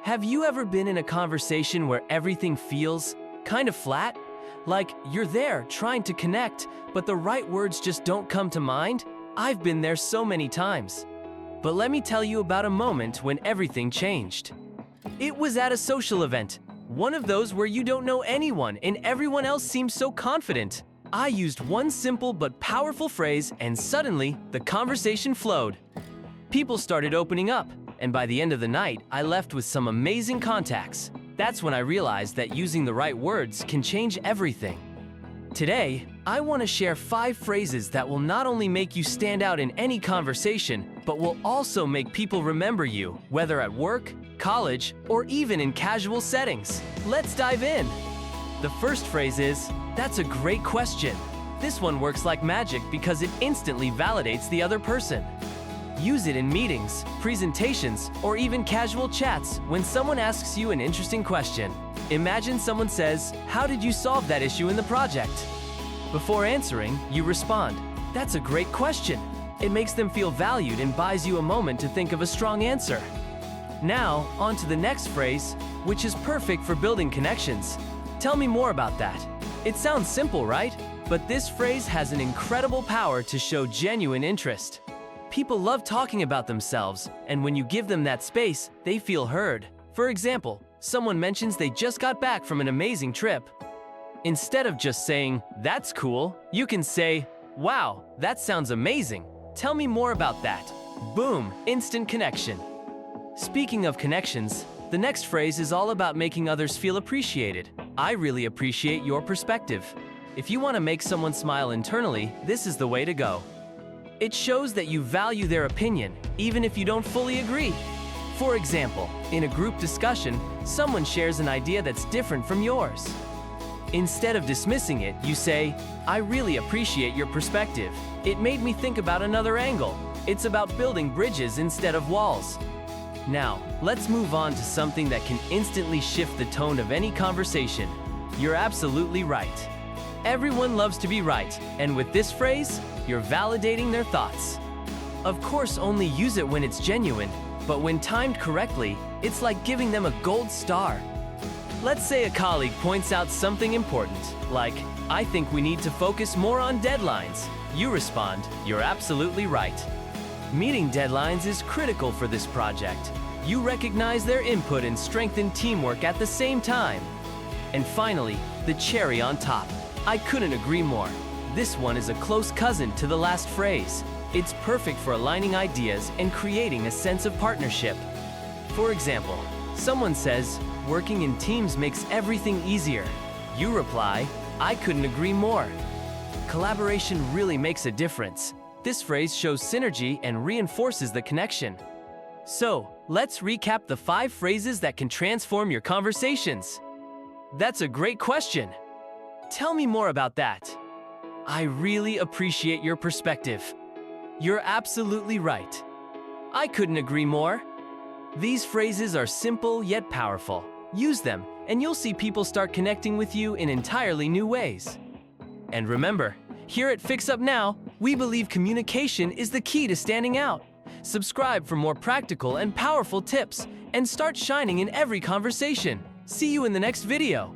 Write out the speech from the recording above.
Have you ever been in a conversation where everything feels kind of flat? Like you're there trying to connect, but the right words just don't come to mind? I've been there so many times. But let me tell you about a moment when everything changed. It was at a social event, one of those where you don't know anyone and everyone else seems so confident. I used one simple but powerful phrase and suddenly the conversation flowed. People started opening up, and by the end of the night, I left with some amazing contacts. That's when I realized that using the right words can change everything. Today, I want to share 5 phrases that will not only make you stand out in any conversation, but will also make people remember you, whether at work, college, or even in casual settings. Let's dive in. The first phrase is, "That's a great question." This one works like magic because it instantly validates the other person. Use it in meetings, presentations, or even casual chats when someone asks you an interesting question. Imagine someone says, "How did you solve that issue in the project?" Before answering, you respond, "That's a great question." It makes them feel valued and buys you a moment to think of a strong answer. Now, on to the next phrase, which is perfect for building connections. Tell me more about that. It sounds simple, right? But this phrase has an incredible power to show genuine interest. People love talking about themselves, and when you give them that space, they feel heard. For example, someone mentions they just got back from an amazing trip. Instead of just saying, "That's cool," you can say, "Wow, that sounds amazing. Tell me more about that." Boom, instant connection. Speaking of connections, the next phrase is all about making others feel appreciated. I really appreciate your perspective. If you want to make someone smile internally, this is the way to go. It shows that you value their opinion, even if you don't fully agree. For example, in a group discussion, someone shares an idea that's different from yours. Instead of dismissing it, you say, "I really appreciate your perspective. It made me think about another angle." It's about building bridges instead of walls. Now, let's move on to something that can instantly shift the tone of any conversation. You're absolutely right. Everyone loves to be right, and with this phrase, you're validating their thoughts. Of course, only use it when it's genuine, but when timed correctly, it's like giving them a gold star. Let's say a colleague points out something important, like, "I think we need to focus more on deadlines." You respond, "You're absolutely right." Meeting deadlines is critical for this project. You recognize their input and strengthen teamwork at the same time. And finally, the cherry on top. I couldn't agree more. This one is a close cousin to the last phrase. It's perfect for aligning ideas and creating a sense of partnership. For example, someone says, "Working in teams makes everything easier." You reply, "I couldn't agree more." Collaboration really makes a difference. This phrase shows synergy and reinforces the connection. So, let's recap the 5 phrases that can transform your conversations. That's a great question. Tell me more about that. I really appreciate your perspective. You're absolutely right. I couldn't agree more. These phrases are simple yet powerful. Use them, and you'll see people start connecting with you in entirely new ways. And remember, here at Fix Up Now, we believe communication is the key to standing out. Subscribe for more practical and powerful tips, and start shining in every conversation. See you in the next video.